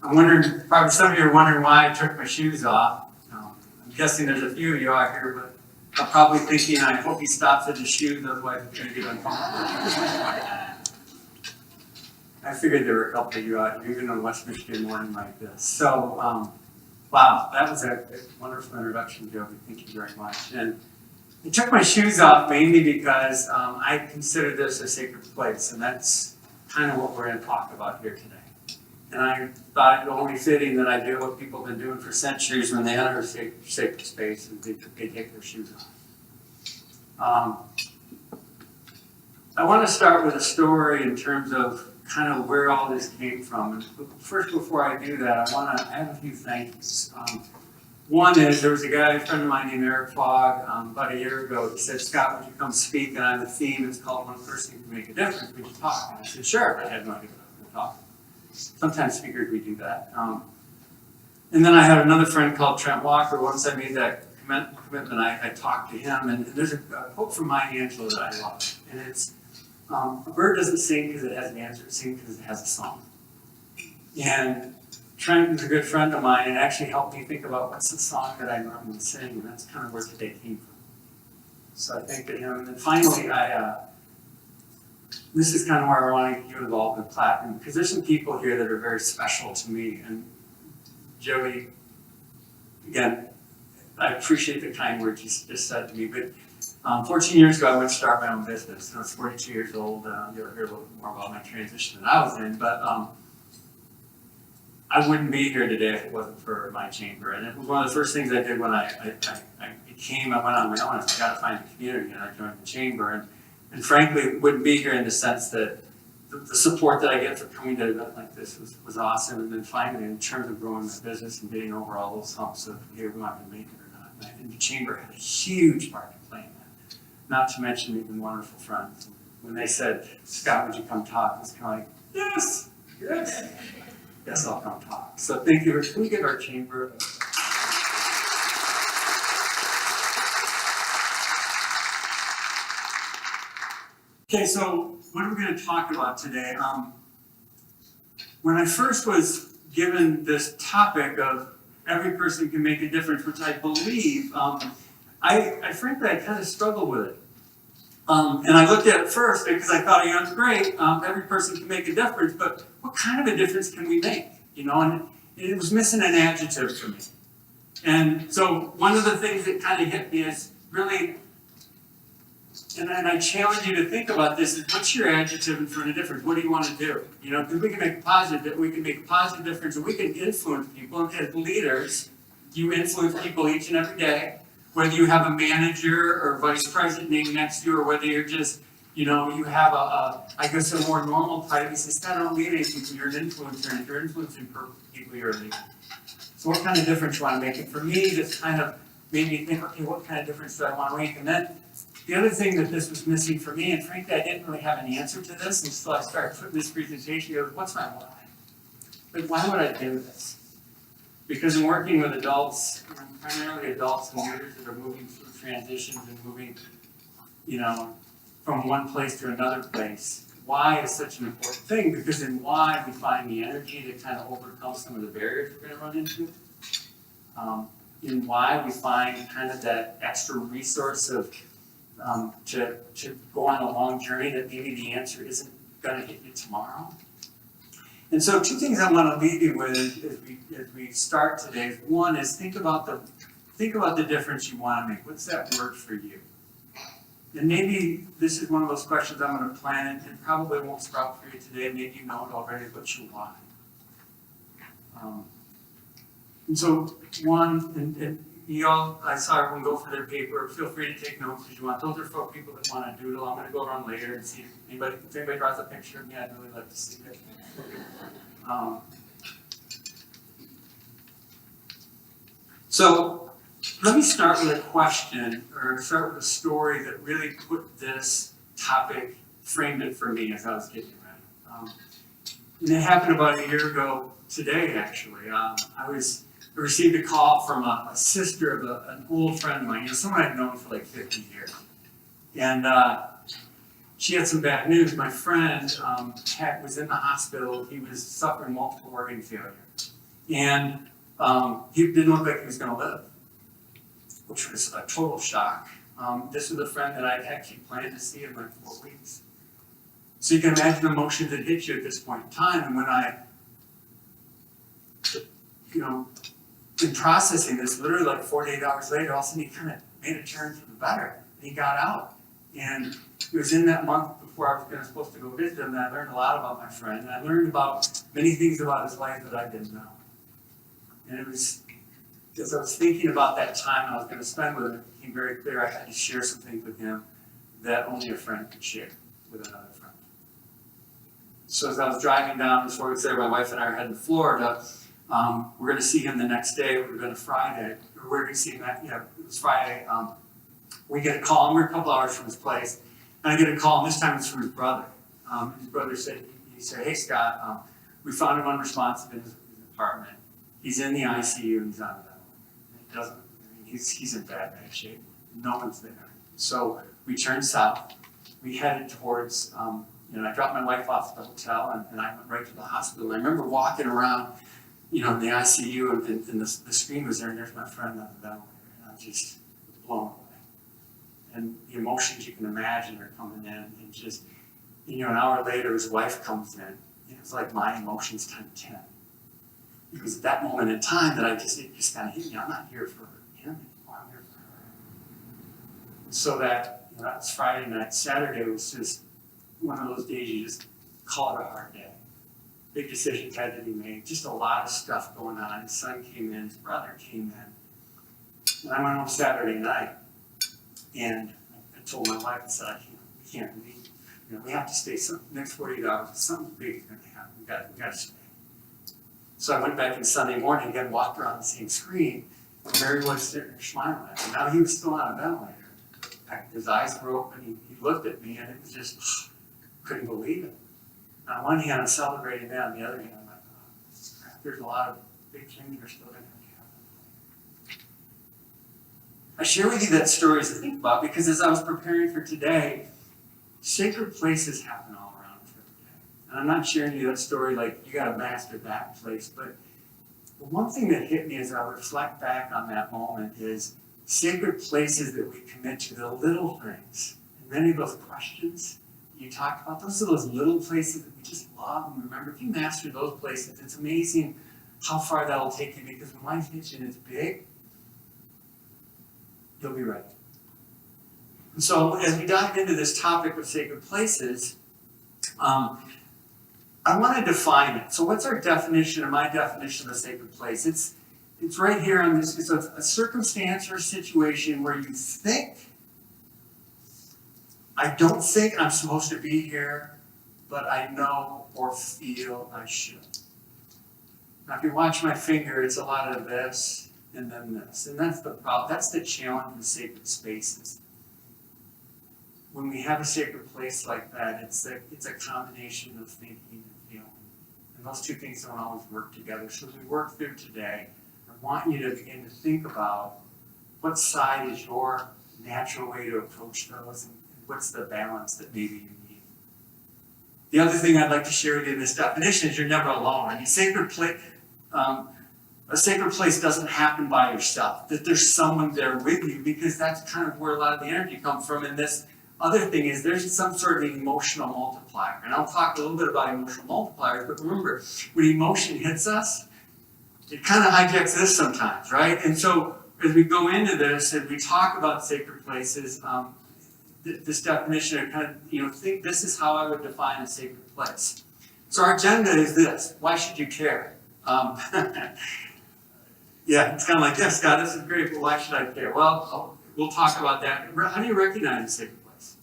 I'm wondering, probably some of you are wondering why I took my shoes off. I'm guessing there's a few of you out here, but I'm probably thinking, I hope he stops at his shoes, otherwise it's going to get uncomfortable. I figured there were a couple of you out here, even on West Michigan morning like this. So, wow, that was a wonderful introduction, Joey. Thank you very much. And I took my shoes off mainly because I consider this a sacred place, and that's kind of what we're going to talk about here today. And I thought it only fitting that I do what people have been doing for centuries when they enter a sacred space and they take their shoes off. I want to start with a story in terms of kind of where all this came from. And first, before I do that, I have a few thank yous. One is, there was a friend of mine named Eric Fogg, about a year ago. He said, "Scott, would you come speak?" And on the theme, it's called "One Person Can Make a Difference. Would you talk?" And I said, "Sure." I had no idea what I was going to talk. Sometimes speakers, we do that. And then I had another friend called Trent Walker. Once I made that commitment, I talked to him. And there's a quote from Maya Angelou that I love. And it's, "A bird doesn't sing because it has an answer. It sings because it has a song." And Trent is a good friend of mine and actually helped me think about what's the song that I normally sing. And that's kind of where today came from. So I thanked him. And then finally, this is kind of where I want to get you involved in Platinum, because there's some people here that are very special to me. And Joey, again, I appreciate the kind words you just said to me, but 14 years ago I went to start my own business. I was 42 years old. You'll hear a little bit more about my transition that I was in, but I wouldn't be here today if it wasn't for my chamber. And it was one of the first things I did when I went on my own. I got to find a community, and I joined the chamber. And frankly, wouldn't be here in the sense that the support that I get for coming to an event like this was awesome. And then finally, in terms of growing my business and getting over all those humps of, here, we want to make it or not. And the chamber had a huge part to play in that. Not to mention, we've been wonderful friends. When they said, "Scott, would you come talk?" I was kind of like, yes, I'll come talk. So thank you. Can we give our chamber Okay, so what are we going to talk about today? When I first was given this topic of every person can make a difference, which I believe, I frankly, I kind of struggled with it. And I looked at it first because I thought, it's great, every person can make a difference, but what kind of a difference can we make? And it was missing an adjective for me. And so one of the things that kind of hit me is really, and I challenge you to think about this, is what's your adjective in front of difference? What do you want to do? Because we can make a positive difference, and we can influence people. And as leaders, you influence people each and every day, whether you have a manager or vice president named next to you, or whether you're just, you have I guess a more normal type. He says, "I don't lead anything, you're an influencer, and if you're influencing people, you're a leader." So what kind of difference do you want to make? And for me, this kind of made me think, okay, what kind of difference do I want to make? And then the other thing that this was missing for me, and frankly, I didn't really have an answer to this until I started putting this presentation together. What's my why? Like, why would I do this? Because in working with adults, primarily adults and leaders that are moving through transitions and moving, from one place to another place, why is such an important thing? Because in why we find the energy to kind of overcome some of the barriers we're going to run into. In why we find kind of that extra resource of to go on a long journey that maybe the answer isn't going to hit you tomorrow. And so two things I want to leave you with as we start today. One is think about the difference you want to make. What's that word for you? And maybe this is one of those questions I'm going to plan and probably won't sprout for you today. Maybe you know it already, but your why. And so and I saw everyone go for their paper. Feel free to take notes if you want. Those are for people that want to doodle. I'm going to go around later and see if anybody draws a picture of me. I'd really love to see it. So let me start with a question, or start with a story that really put this topic, framed it for me as I was getting ready. And it happened about a year ago today, actually. I received a call from a sister of an old friend of mine, someone I'd known for like 50 years. And she had some bad news. My friend was in the hospital. He was suffering multiple organ failure. And he didn't look like he was going to live, which was a total shock. This was a friend that I actually planned to see in like 4 weeks. So you can imagine the emotions that hit you at this point in time. And when I, in processing this, literally like 48 hours later, all of a sudden he kind of made a turn for the better. And he got out. And it was in that month before I was supposed to go visit him that I learned a lot about my friend. And I learned about many things about his life that I didn't know. And it was, as I was thinking about that time I was going to spend with him, it became very clear I had to share some things with him that only a friend could share with another friend. So as I was driving down this 4 weeks later, my wife and I are heading to Florida. We're going to see him the next day. We're going to Friday. We're going to see him it was Friday. We get a call, and we're a couple hours from his place. And I get a call, and this time it's from his brother. His brother said, hey, Scott, we found him unresponsive in his apartment. He's in the ICU, and he's on the ventilator. He's in bad shape. No one's there. So we turned south. We headed towards, I dropped my wife off at the hotel, and I went right to the hospital. And I remember walking around, in the ICU, and the screen was there, and there's my friend on the ventilator. And I was just blown away. And the emotions you can imagine are coming in, and just, an hour later, his wife comes in. It was like my emotions times 10. Because at that moment in time that it just kind of hit me, I'm not here for him anymore, I'm here for her. So that was Friday night. Saturday was just one of those days you just call it a hard day. Big decisions had to be made, just a lot of stuff going on. His son came in, his brother came in. And I went home Saturday night, and I told my wife, I said, we can't leave. We have to stay next 48 hours. Something big is going to happen. We got to stay. So I went back in Sunday morning again, walked around the same screen, and Mary was sitting there smiling at me. Now he was still on a ventilator. His eyes were open, he looked at me, and it was just, couldn't believe it. On one hand, I'm celebrating that, on the other hand, I'm like, crap, there's a lot of big things that are still going to happen. I share with you that story as I think about, because as I was preparing for today, sacred places happen all around us every day. And I'm not sharing you that story like you got to master that place, but the one thing that hit me as I reflect back on that moment is sacred places that we commit to, the little things. And many of those questions you talked about, those are those little places that we just love and remember. If you master those places, it's amazing how far that'll take you, because when life hits you and it's big, you'll be ready. And so as we dive into this topic of sacred places, I want to define it. So what's our definition, or my definition of a sacred place? It's right here on this. It's a circumstance or a situation where you think, I don't think I'm supposed to be here, but I know or feel I should. Now if you watch my finger, it's a lot of this and then this. And that's the problem. That's the challenge with sacred spaces. When we have a sacred place like that, it's a combination of thinking and feeling. And those two things don't always work together. So as we work through today, I want you to begin to think about what side is your natural way to approach those, and what's the balance that maybe you need. The other thing I'd like to share with you in this definition is you're never alone. I mean, a sacred place doesn't happen by yourself, that there's someone there with you, because that's kind of where a lot of the energy comes from. And this other thing is there's some sort of emotional multiplier. And I'll talk a little bit about emotional multipliers, but remember, when emotion hits us, it kind of hijacks this sometimes, right? And so as we go into this and we talk about sacred places, this definition, I kind of think this is how I would define a sacred place. So our agenda is this: why should you care? Yeah, it's kind of like, yes, Scott, this is great, but why should I care? Well, we'll talk about that. How do you recognize a sacred place?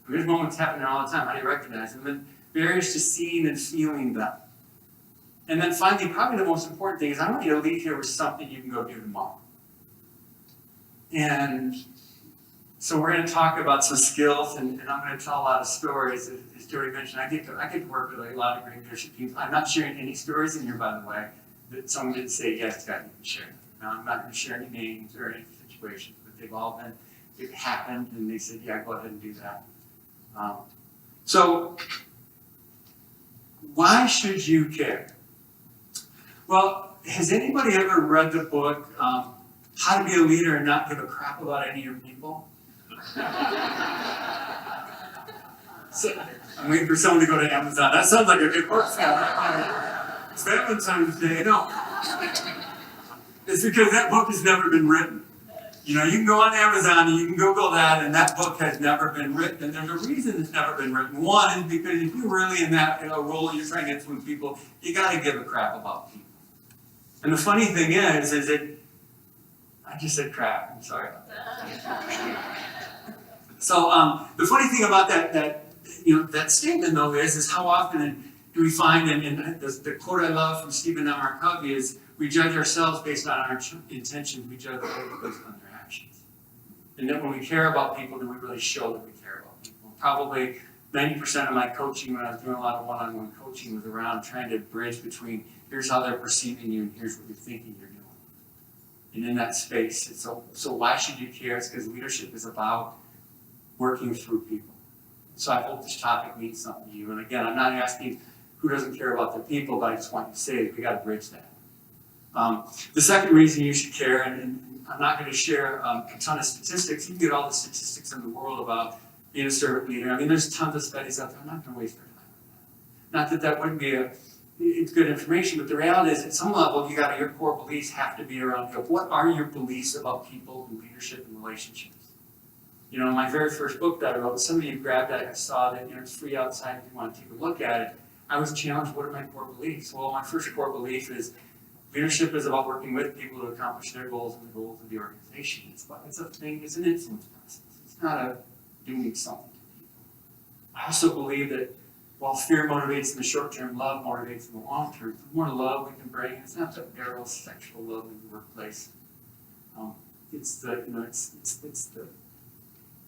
I mean, there's moments happening all the time. How do you recognize them? And barriers to seeing and feeling them. And then finally, probably the most important thing is I want you to leave here with something you can go do tomorrow. And so we're going to talk about some skills, and I'm going to tell a lot of stories. As Joey mentioned, I get to work with a lot of great leadership teams. I'm not sharing any stories in here, by the way, that someone didn't say, yes, Scott, you can share. Now, I'm not going to share any names or any situations, but they've all been, it happened, and they said, yeah, go ahead and do that. So, why should you care? Well, has anybody ever read the book, How to Be a Leader and Not Give a Crap About Any of Your People? So, I'm waiting for someone to go to Amazon. That sounds like a good book. It's Valentine's Day. No. It's because that book has never been written. You know, you can go on Amazon and you can Google that, and that book has never been written. And there's a reason it's never been written. One is because if you're really in that role, you're trying to influence people, you got to give a crap about people. And the funny thing is that I just said crap. I'm sorry about that. So the funny thing about that statement though is how often do we find, and the quote I love from Stephen M. R. Covey is, we judge ourselves based on our intentions, we judge others based on their actions. And then when we care about people, then we really show that we care about people. Probably 90% of my coaching when I was doing a lot of one-on-one coaching was around trying to bridge between here's how they're perceiving you and here's what you're thinking you're doing. And in that space, so why should you care? It's because leadership is about working through people. So I hope this topic means something to you. And again, I'm not asking who doesn't care about their people, but I just want you to say that we got to bridge that. The second reason you should care, and I'm not going to share a ton of statistics. You can get all the statistics in the world about being a servant leader. I mean, there's tons of studies out there. I'm not going to waste our time on that. Not that wouldn't be it's good information, but the reality is at some level, your core beliefs have to be around what are your beliefs about people and leadership and relationships. You know, my very first book that I wrote, some of you grabbed that, I saw that, it's free outside if you want to take a look at it. I was challenged, what are my core beliefs? Well, my first core belief is leadership is about working with people to accomplish their goals and the goals of the organization. It's a thing, it's an influence process. It's not a doing something to people. I also believe that while fear motivates in the short term, love motivates in the long term. The more love we can bring, it's not the eros sexual love in the workplace.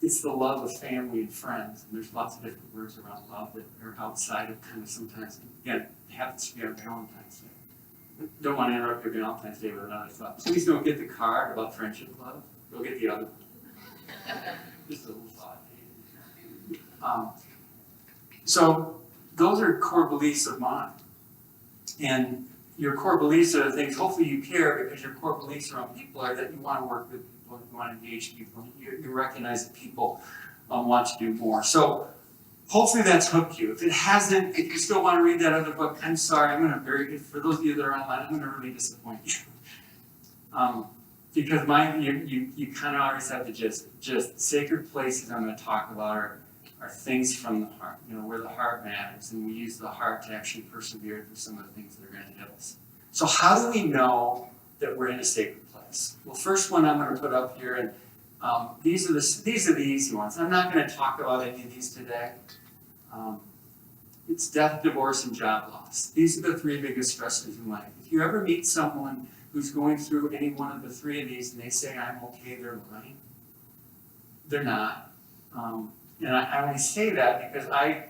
It's the love of family and friends. And there's lots of different words around love that are outside of kind of sometimes, again, it happens to be on Valentine's Day. Don't want to interrupt your Valentine's Day with another thought. Please don't get the card about friendship love. Go get the other one. Just a little thought. So those are core beliefs of mine. And your core beliefs are the things, hopefully you care because your core beliefs around people are that you want to work with people, you want to engage people, you recognize that people want to do more. So hopefully that's hooked you. If it hasn't, if you still want to read that other book, I'm sorry, I'm going to for those of you that are online, I'm going to really disappoint you. Because you kind of always have to just sacred places I'm going to talk about are things from the heart, where the heart matters, and we use the heart to actually persevere through some of the things that are going to hit us. So how do we know that we're in a sacred place? Well, first one I'm going to put up here, and these are the easy ones. I'm not going to talk about any of these today. It's death, divorce, and job loss. These are the three biggest stressors in life. If you ever meet someone who's going through any one of the three of these and they say, I'm okay, they're lying. They're not. And I only say that because I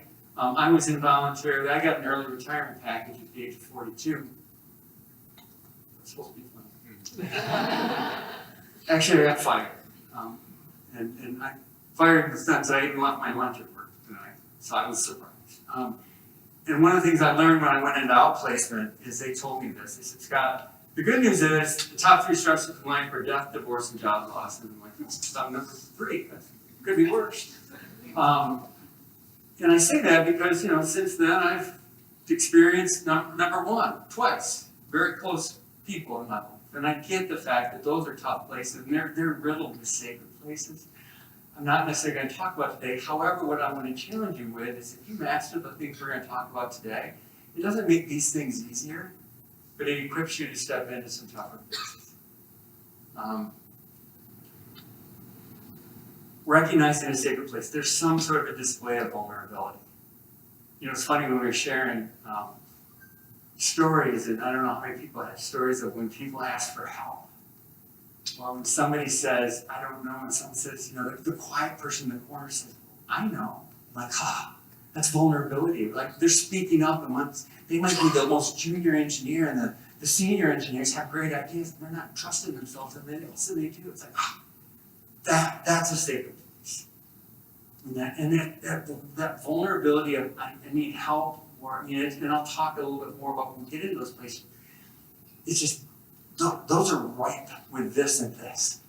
was involuntarily, I got an early retirement package at the age of 42. That's supposed to be fun. Actually, I got fired. And I fired in the sense I even left my lunch at work tonight, so I was surprised. And one of the things I learned when I went into outplacement is they told me this. They said, Scott, the good news is the top three stressors in life are death, divorce, and job loss. And I'm like, that's number 3. That could be worse. And I say that because, since then I've experienced number 1 twice, very close people in my life. And I get the fact that those are tough places, and they're riddled with sacred places. I'm not necessarily going to talk about today. However, what I want to challenge you with is if you master the things we're going to talk about today, it doesn't make these things easier, but it equips you to step into some tougher places. Recognizing a sacred place, there's some sort of a display of vulnerability. It's funny when we were sharing stories, and I don't know how many people have stories of when people ask for help. Well, when somebody says, I don't know, and someone says, the quiet person in the corner says, I know. I'm like, that's vulnerability. Like, they're speaking up, and they might be the most junior engineer, and the senior engineers have great ideas, and they're not trusting themselves, and then also they do. It's like, that's a sacred place. That vulnerability of, I need help, or, and I'll talk a little bit more about when we get into those places. It's just, those are ripe with this and this.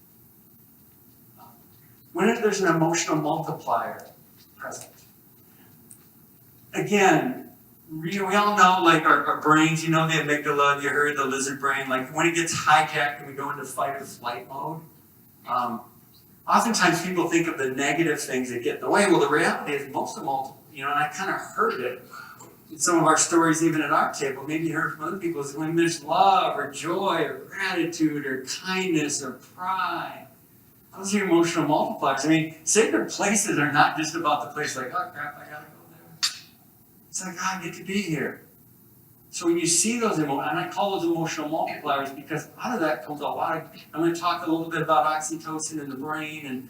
When there's an emotional multiplier present. Again, we all know, like, our brains, the amygdala, you heard the lizard brain, like when it gets hijacked and we go into fight or flight mode, oftentimes people think of the negative things that get in the way. Well, the reality is most of them, and I kind of heard it in some of our stories, even at our table. Maybe you heard from other people, is when there's love or joy or gratitude or kindness or pride. Those are emotional multipliers. Sacred places are not just about the place like, oh crap, I gotta go there. It's like, I get to be here. So when you see those and I call those emotional multipliers because out of that comes a lot of, I'm going to talk a little bit about oxytocin in the brain, and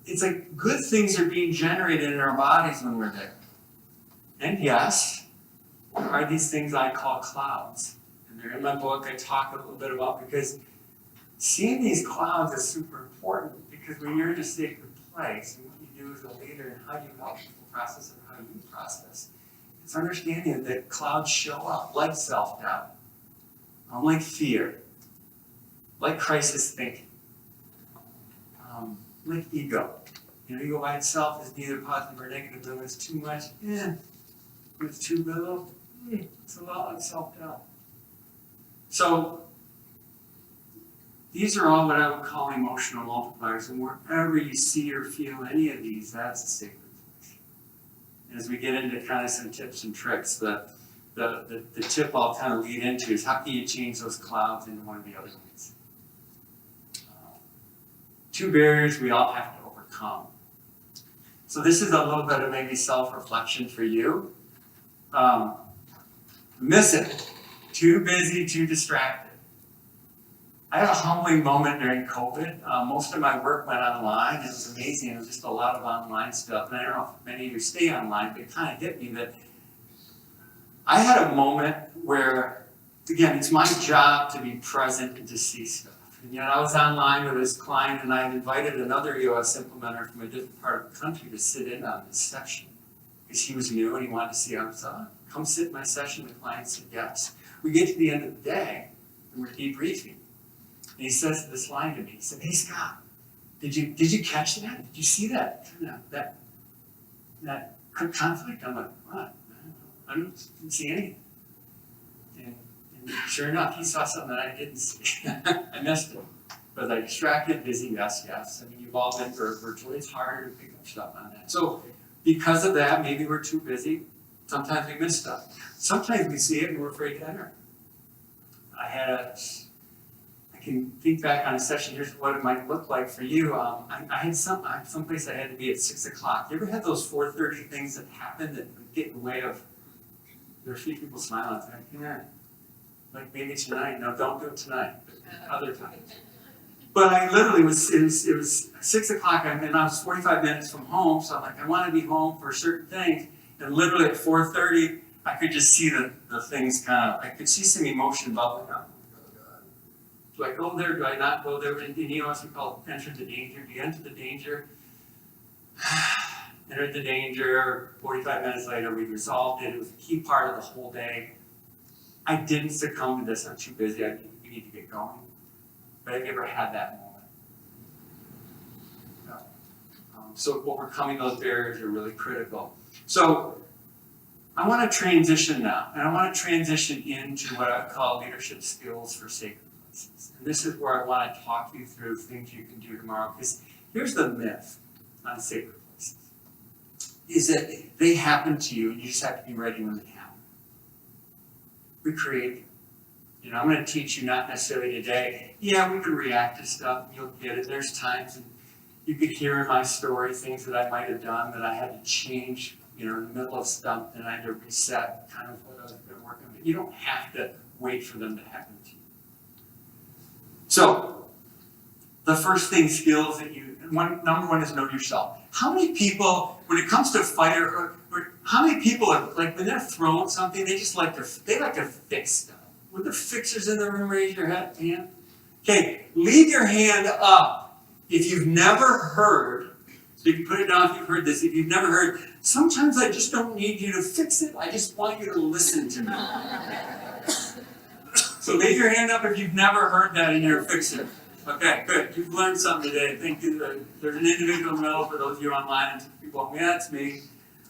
it's like good things are being generated in our bodies when we're there. And yes, there are these things I call clouds. And they're in my book. I talk a little bit about, because seeing these clouds is super important, because when you're in a sacred place, and what you do as a leader and how you help people process and how you process, it's understanding that clouds show up like self-doubt, like fear, like crisis thinking, like ego. Ego by itself is neither positive or negative, but when it's too much, when it's too little, it's a lot like self-doubt. So these are all what I would call emotional multipliers, and wherever you see or feel any of these, that's a sacred. As we get into kind of some tips and tricks, the tip I'll kind of lead into is how can you change those clouds into one of the other ones? Two barriers we all have to overcome. So this is a little bit of maybe self-reflection for you. Miss it. Too busy, too distracted. I had a humbling moment during COVID. Most of my work went online. It was amazing. It was just a lot of online stuff. And I don't know if many of you stay online, but it kind of hit me that I had a moment where, again, it's my job to be present and to see stuff. And I was online with this client, and I had invited another EOS implementer from a different part of the country to sit in on this session, because he was new and he wanted to see how I was on. Come sit in my session. The client said yes. We get to the end of the day, and we're debriefing. And he says this line to me. He said, "Hey Scott, did you catch that? Did you see that conflict?" I'm like, "What? I didn't see anything." And sure enough, he saw something that I didn't see. I missed it. Was I distracted, busy? Yes. You've all been virtually. It's harder to pick up stuff on that. So because of that, maybe we're too busy. Sometimes we miss stuff. Sometimes we see it and we're afraid to enter. I can think back on a session. Here's what it might look like for you. I had someplace I had to be at 6 o'clock. You ever had those 4:30 things that happen that get in the way of? There are a few people smiling. It's like, yeah, like maybe tonight. No, don't do it tonight. But other times. But I literally it was 6 o'clock, and I was 45 minutes from home. So I'm like, I want to be home for certain things. And literally at 4:30, I could just see the things I could see some emotion bubbling up. Do I go there? Do I not go there? And EOS we call it enter the danger. Do you enter the danger? Entered the danger. 45 minutes later, we resolved it. It was a key part of the whole day. I didn't succumb to this. I'm too busy. We need to get going. But have you ever had that moment? No. So overcoming those barriers are really critical. So I want to transition now, and I want to transition into what I call leadership skills for sacred places. And this is where I want to talk you through things you can do tomorrow, because here's the myth on sacred places, is that they happen to you and you just have to be ready when they happen. We create them. I'm going to teach you not necessarily today. Yeah, we can react to stuff, and you'll get it. There's times, and you could hear in my story things that I might have done that I had to change, in the middle of stuff, and I had to reset kind of what I was going to work on. But you don't have to wait for them to happen to you. So, the first thing, skills that number one is know yourself. How many people, when it comes to fighter, or how many people are, like, when they're throwing something, they like to fix stuff? Would the fixers in the room raise your hand? Okay, leave your hand up if you've never heard So you can put it down if you've heard this. If you've never heard, sometimes I just don't need you to fix it. I just want you to listen to me. So leave your hand up if you've never heard that in your fixer. Okay, good. You've learned something today. Thank you. There's an individual medal for those of you online and people. Yeah, it's me.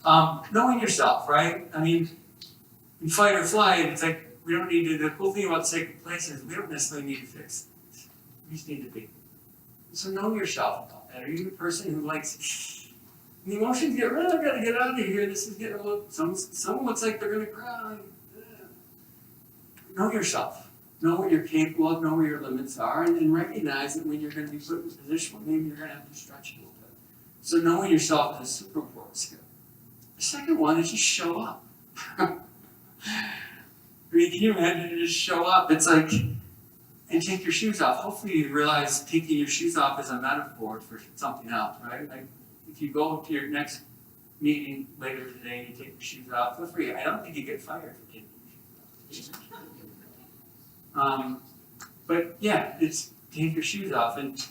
Knowing yourself, right? I mean, in fight or flight, it's like we don't need to. The cool thing about sacred places, we don't necessarily need to fix things. We just need to be. So know yourself about that. Are you a person who likes the emotions get rid? I've got to get out of here. This is getting a little. Someone looks like they're going to cry. Know yourself. Know what you're capable of, know where your limits are, and recognize that when you're going to be put in a position where maybe you're going to have to stretch a little bit. So knowing yourself is a super important skill. The second one is just show up. I mean, can you imagine to just show up? It's like, and take your shoes off. Hopefully you realize taking your shoes off is a metaphor for something else, right? Like if you go to your next meeting later today and you take your shoes off, feel free. I don't think you get fired for taking your shoes off. But yeah, it's take your shoes off. And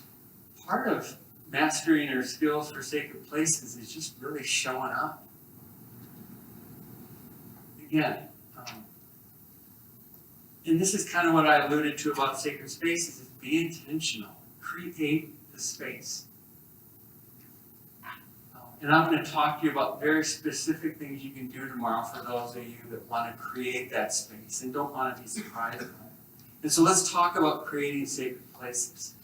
part of mastering our skills for sacred places is just really showing up. Again, and this is kind of what I alluded to about sacred spaces, is be intentional. Create the space. And I'm going to talk to you about very specific things you can do tomorrow for those of you that want to create that space and don't want to be surprised by it. And so let's talk about creating sacred places.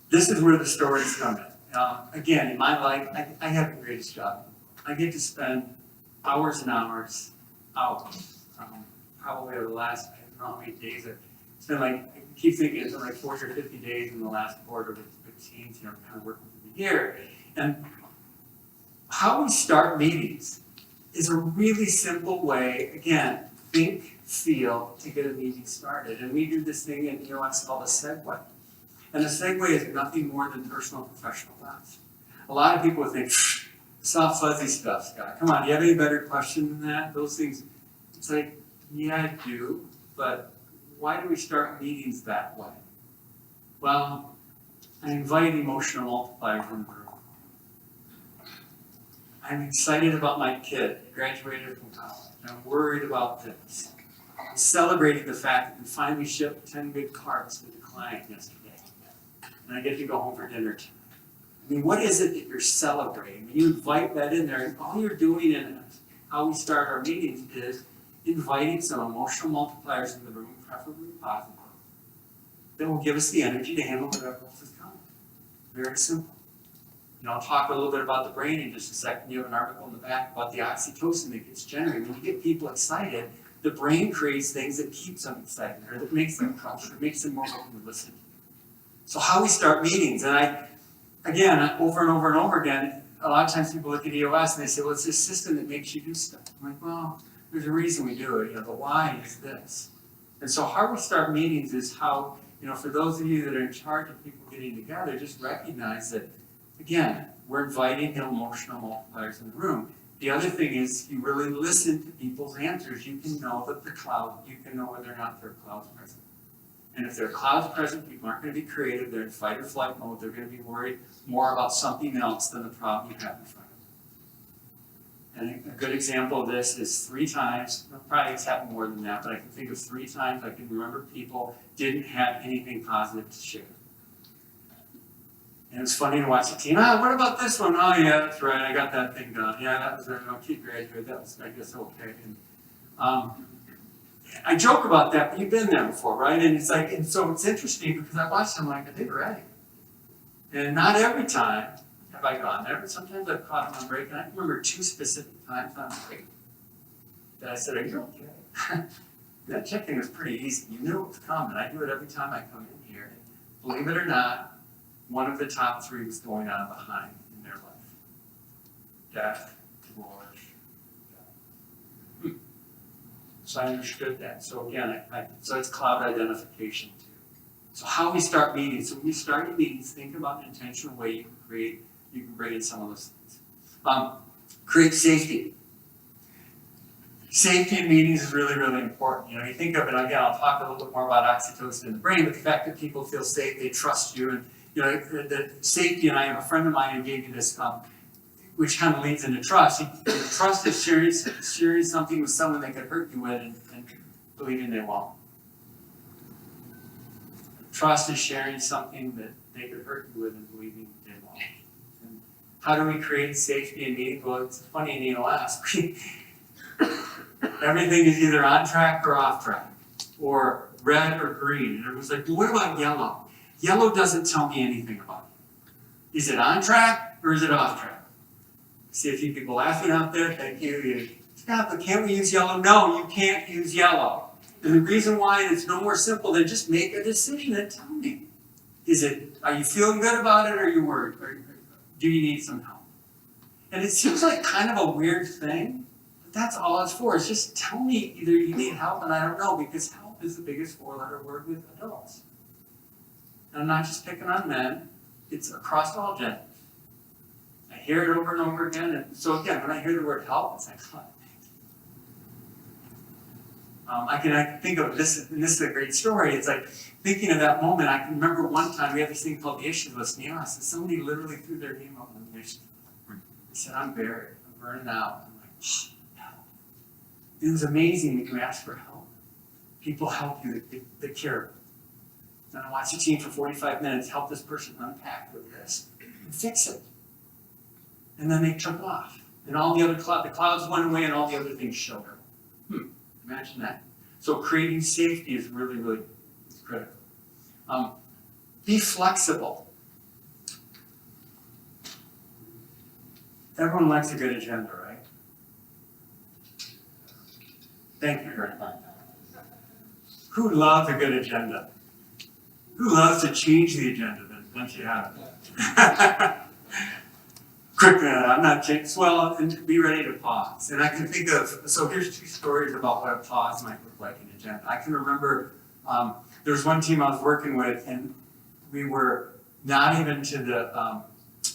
This is where the stories come in. Again, in my life, I have the greatest job. I get to spend hours and hours, probably over the last, I don't know how many days, it's been like, I keep thinking it's been like 40 or 50 days in the last quarter with teams, kind of working through the year. And how we start meetings is a really simple way, again, think, feel, to get a meeting started. And we do this thing in EOS called a segue. And a segue is nothing more than personal and professional thoughts. A lot of people think, soft, fuzzy stuff, Scott. Come on, do you have any better question than that? Those things, it's like, yeah, I do, but why do we start meetings that way? Well, I invite emotional multipliers in the room. I'm excited about my kid, graduated from college. I'm worried about this. I'm celebrating the fact that we finally shipped 10 good cards to the client yesterday. And I get to go home for dinner tonight. I mean, what is it that you're celebrating? When you invite that in there, and all you're doing in how we start our meetings is inviting some emotional multipliers in the room, preferably positive, that will give us the energy to handle whatever else is coming. Very simple. And I'll talk a little bit about the brain in just a second. You have an article in the back about the oxytocin that gets generated. When you get people excited, the brain creates things that keeps them excited, or that makes them trust, or makes them more open to listen. So how we start meetings, and again, over and over and over again, a lot of times people look at EOS and they say, well, it's this system that makes you do stuff. I'm like, well, there's a reason we do it. The why is this. And so how we start meetings is how, for those of you that are in charge of people getting together, just recognize that, again, we're inviting emotional multipliers in the room. The other thing is you really listen to people's answers. You can know that you can know whether or not there are clouds present. And if there are clouds present, people aren't going to be creative. They're in fight or flight mode. They're going to be worried more about something else than the problem you have in front of them. And a good example of this is 3 times, probably it's happened more than that, but I can think of 3 times I can remember people didn't have anything positive to share. And it was funny to watch the team. What about this one? Oh, yeah, that's right. I got that thing done. Yeah, that was my kid graduated. That was, I guess, okay. And, I joke about that, but you've been there before, right? And it's like, and so it's interesting because I watched them like, are they ready? And not every time have I gone there, but sometimes I've caught them on break. And I remember 2 specific times on break that I said, are you okay? That check-in was pretty easy. You knew it was coming. I do it every time I come in here. And believe it or not, one of the top 3 was going on behind in their life. Death, divorce. So I understood that. So again, so it's cloud identification too. So how we start meetings. So when you start your meetings, think about an intentional way you can bring in some of those things. Create safety. Safety in meetings is really, really important. You think of it, again, I'll talk a little bit more about oxytocin in the brain, but the fact that people feel safe, they trust you, the safety, and I have a friend of mine who gave me this, which kind of leads into trust. Trust is sharing something with someone they could hurt you with and believing they won't. Trust is sharing something that they could hurt you with and believing they won't. And how do we create safety in meetings? Well, it's funny in EOS. Everything is either on track or off track, or red or green. And everyone's like, well, what about yellow? Yellow doesn't tell me anything about it. Is it on track or is it off track? See a few people laughing out there. Thank you. Yeah, but can't we use yellow? No, you can't use yellow. And the reason why it's no more simple than just make a decision and tell me. Are you feeling good about it, or are you worried? Or do you need some help? And it seems like kind of a weird thing, but that's all it's for. It's just tell me either you need help and I don't know, because help is the biggest four-letter word with adults. And I'm not just picking on men, it's across all genders. I hear it over and over again, and so again, when I hear the word help, it's like, I can think of this, and this is a great story. It's like thinking of that moment. I can remember one time we had this thing called the issue list in the office, and somebody literally threw their name up on the issue. They said, I'm buried, I'm burning out. I'm like, help. It was amazing when you ask for help. People help you that care. And I watched the team for 45 minutes help this person unpack this and fix it. And then they took off. And all the other the clouds went away and all the other things showed up. Imagine that. So creating safety is really, really critical. Be flexible. Everyone likes a good agenda, right? Thank you very much. Who loves a good agenda? Who loves to change the agenda then once you have it? Quick, I'm not changing. Well, and be ready to pause. And I can think of, so here's two stories about what a pause might look like in an agenda. I can remember there was one team I was working with, and we were not even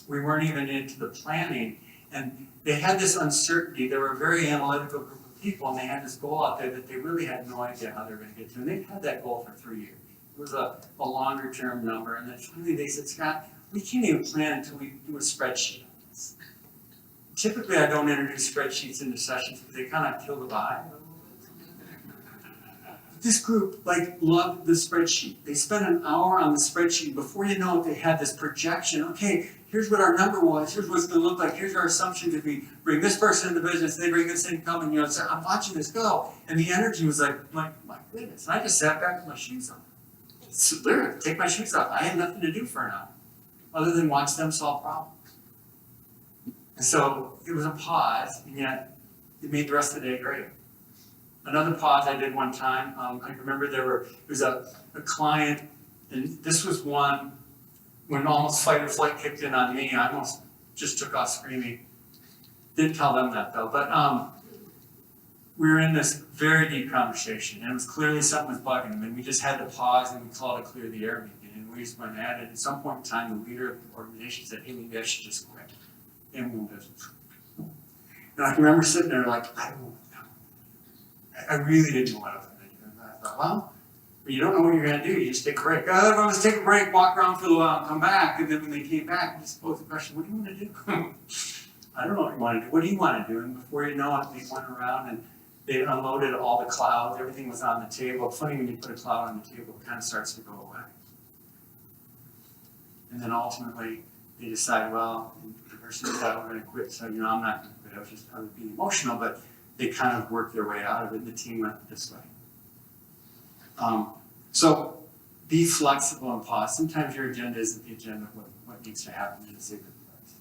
we weren't even into the planning, and they had this uncertainty. They were a very analytical group of people, and they had this goal out there that they really had no idea how they were going to get to. And they had that goal for 3 years. It was a longer term number, and then finally they said, Scott, we can't even plan until we do a spreadsheet. Typically, I don't introduce spreadsheets into sessions because they kind of kill the vibe. This group loved the spreadsheet. They spent an hour on the spreadsheet. Before you know it, they had this projection. Okay, here's what our number was. Here's what it's going to look like. Here's our assumptions. If we bring this person into business, they bring this income, and so I'm watching this go. And the energy was like, my goodness. And I just sat back with my shoes on. Literally, take my shoes off. I had nothing to do for an hour other than watch them solve problems. And so it was a pause, and yet it made the rest of the day great. Another pause I did one time, I remember there was a client, and this was one when almost fight or flight kicked in on me. I almost just took off screaming. Didn't tell them that though, but we were in this very deep conversation, and it was clearly something was bugging them, and we just had to pause, and we called it clear the air meeting, and we just went at it. At some point in time, the leader of the organization said, hey, maybe I should just quit. And we did. And I can remember sitting there like, I don't know. I really didn't know what I was going to do. And I thought, well, you don't know what you're going to do. You just take a break. Let's take a break, walk around for a little while, and come back. And then when they came back, we just posed the question, what do you want to do? I don't know what you want to do. What do you want to do? And before you know it, they went around and they unloaded all the clouds. Everything was on the table. It's funny when you put a cloud on the table, it kind of starts to go away. And then ultimately, they decided, well, the person decided we're going to quit. So, I'm not going to quit. I was just being emotional, but they kind of worked their way out of it, and the team went this way. So be flexible and pause. Sometimes your agenda isn't the agenda of what needs to happen in a secret place.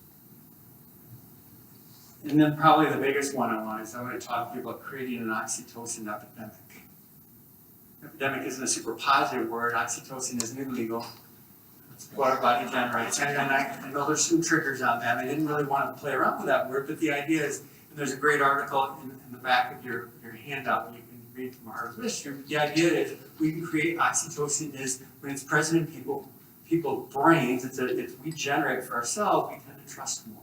And then probably the biggest one I want to talk to you about creating an oxytocin epidemic. Epidemic isn't a super positive word. Oxytocin isn't illegal. It's what our body generates. And I know there's some triggers on that. I didn't really want to play around with that word, but the idea is, and there's a great article in the back of your handout that you can read from our history. The idea is we can create oxytocin is when it's present in people's brains, we generate for ourselves, we tend to trust more.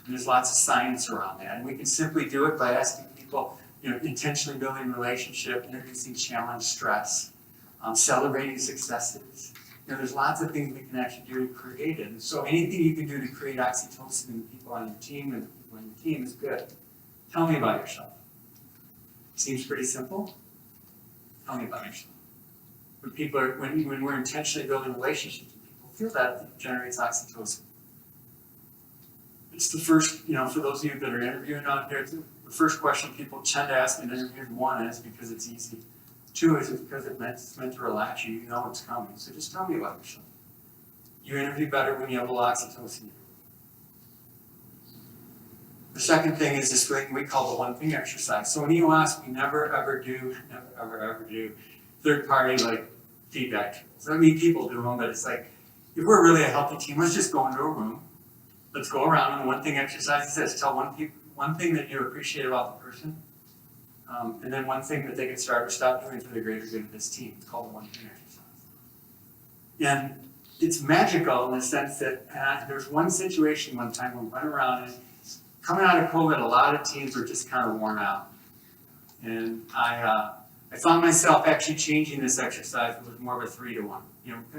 And there's lots of science around that. And we can simply do it by asking people, intentionally building a relationship, introducing challenge, stress, celebrating successes. there's lots of things we can actually do to create it. And so anything you can do to create oxytocin in the people on your team and the people on your team is good. Tell me about yourself. Seems pretty simple. Tell me about yourself. When we're intentionally building relationships with people, feel that it generates oxytocin. It's the first, for those of you that are interviewing out there, the first question people tend to ask in interviews, one is because it's easy. Two is because it's meant to relax you. You know it's coming. So just tell me about yourself. You interview better when you have a little oxytocin. The second thing is this thing we call the one thing exercise. So when you ask, we never ever do third party feedback tools. I mean, people do them, but it's like, if we're really a healthy team, let's just go into a room. Let's go around, and the one thing exercise says, tell one thing that you appreciate about the person, and then one thing that they can start or stop doing for the greater good of this team. It's called the one thing exercise. And it's magical in the sense that there's one situation one time when we went around, and coming out of COVID, a lot of teams were just kind of worn out. And I found myself actually changing this exercise. It was more of a 3-to-1.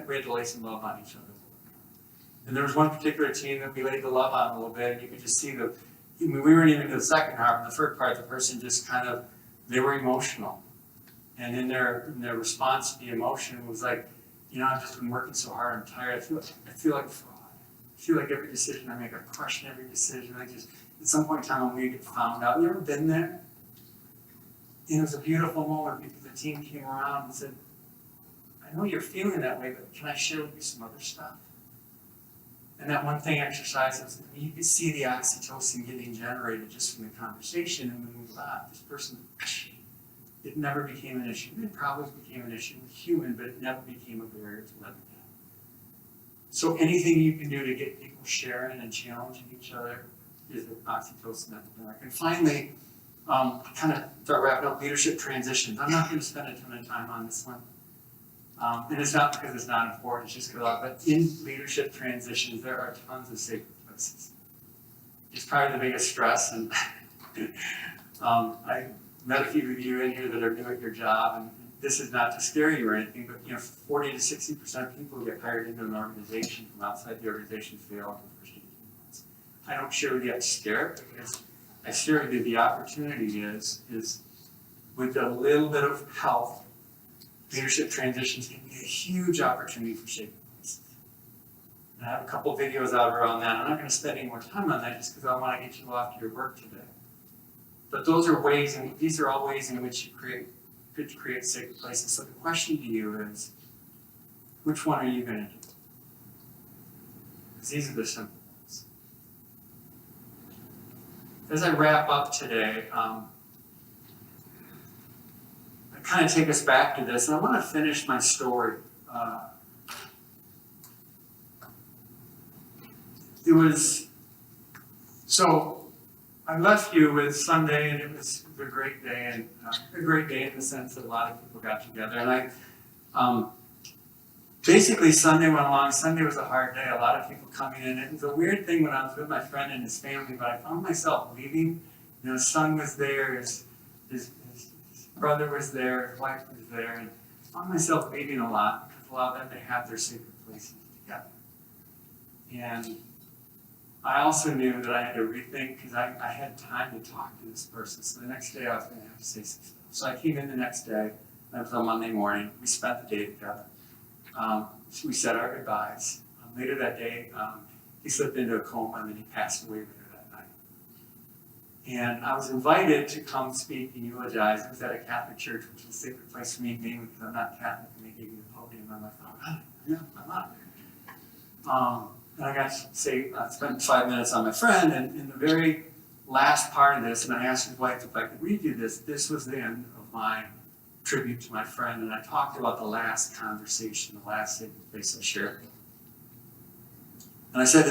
We had to lay some love on each other. And there was one particular team that we laid the love on a little bit, and you could just see we weren't even in the second half, but the third part, the person just they were emotional. And in their response to the emotion was like, I've just been working so hard, I'm tired, I feel like fraud. I feel like every decision I make, I question every decision. At some point in time, I'm going to get found out. You ever been there? And it was a beautiful moment because the team came around and said, I know you're feeling that way, but can I share with you some other stuff? And that one thing exercise, you could see the oxytocin getting generated just from the conversation. And when we laughed, this person, it never became an issue. It probably became an issue with human, but it never became a barrier to let it go. So anything you can do to get people sharing and challenging each other is an oxytocin epidemic. And finally, kind of start wrapping up leadership transitions. I'm not going to spend a ton of time on this one. And it's not because it's not important, it's just because but in leadership transitions, there are tons of sacred places. It's probably the biggest stress, and I met a few of you in here that are doing your job, and this is not to scare you or anything, but 40 to 60% of people who get hired into an organization from outside the organization fail in the first 18 months. I don't share with you to scare it, because I share with you the opportunity is with a little bit of help, leadership transitions can be a huge opportunity for shaping places. And I have a couple videos out around that. I'm not going to spend any more time on that just because I want to get you off to your work today. But these are all ways in which you could create sacred places. So the question to you is, which one are you going to do? Because these are the simple ones. As I wrap up today, kind of take us back to this, and I want to finish my story. So I left you with Sunday, and it was a great day, and a great day in the sense that a lot of people got together. And basically Sunday went along. Sunday was a hard day, a lot of people coming in. It was a weird thing when I was with my friend and his family, but I found myself leaving. His son was there, his brother was there, his wife was there, and I found myself leaving a lot because a lot of them, they have their sacred places together. And I also knew that I had to rethink because I had time to talk to this person. So the next day I was going to have to say some stuff. So I came in the next day, that was on Monday morning. We spent the day together. So we said our goodbyes. Later that day, he slipped into a coma and then he passed away later that night. And I was invited to come speak and eulogize. It was at a Catholic church, which was a sacred place for me, mainly because I'm not Catholic, and they gave me the podium. And I thought, yeah, I'm not. And I got to say, I spent 5 minutes on my friend, and in the very last part of this, and I asked his wife if I could read you this, this was the end of my tribute to my friend, and I talked about the last conversation, the last sacred place I shared. And I said to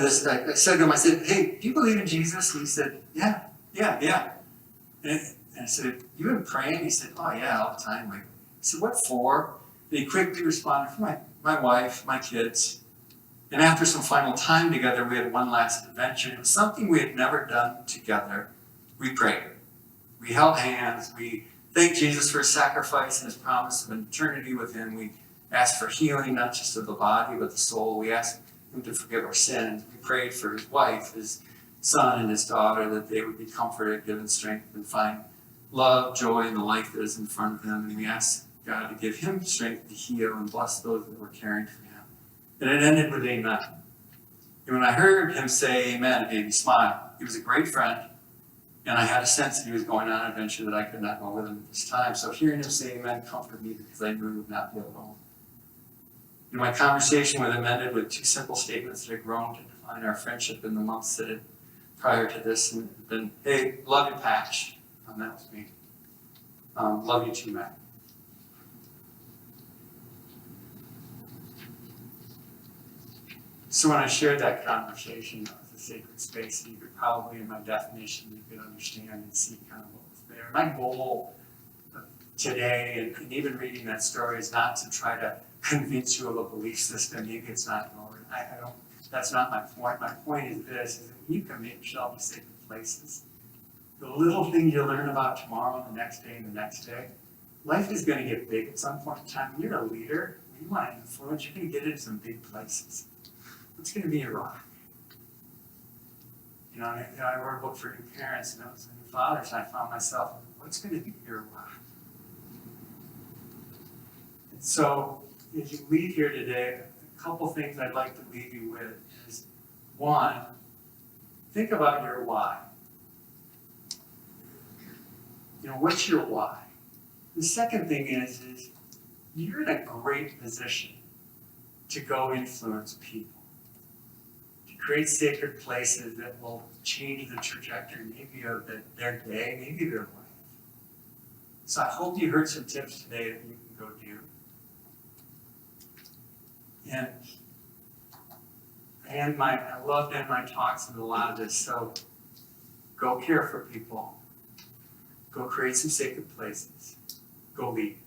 him, I said, hey, do you believe in Jesus? And he said, yeah. And I said, you been praying? He said, oh yeah, all the time. I said, what for? And he quickly responded, for my wife, my kids. And after some final time together, we had one last adventure. It was something we had never done together. We prayed. We held hands. We thanked Jesus for his sacrifice and his promise of eternity with him. We asked for healing, not just of the body, but the soul. We asked him to forgive our sins. We prayed for his wife, his son, and his daughter, that they would be comforted, given strength, and find love, joy, and the life that is in front of them. And we asked God to give him strength to heal and bless those that were caring for him. And it ended with amen. And when I heard him say amen, it made me smile. He was a great friend, and I had a sense that he was going on an adventure that I could not go with him at this time. So hearing him say amen comforted me because I knew he would not be alone. And my conversation with him ended with two simple statements that had grown to define our friendship in the months that had prior to this, and it had been, hey, love you, Patch. That was me. Love you too, Matt. So when I shared that conversation, it was a sacred space, and you could probably, in my definition, you could understand and see kind of what was there. My goal today, and even reading that story, is not to try to convince you of a belief system. Maybe it's not yours. I don't. That's not my point. My point is this: is that you can make yourself a sacred places. The little things you learn about tomorrow, and the next day, and the next day, life is going to get big at some point in time. You're a leader. You want to influence. You're going to get into some big places. What's going to be your rock? You know, I wrote a book for new parents, and I was new fathers, and I found myself, what's going to be your rock? And so, as you leave here today, a couple things I'd like to leave you with is, one, think about your why. You know, what's your why? The second thing is you're in a great position to go influence people, to create sacred places that will change the trajectory, maybe of their day, maybe their life. So I hope you heard some tips today that you can go do. And I love to end my talks with a lot of this. So go care for people. Go create some sacred places. Go lead.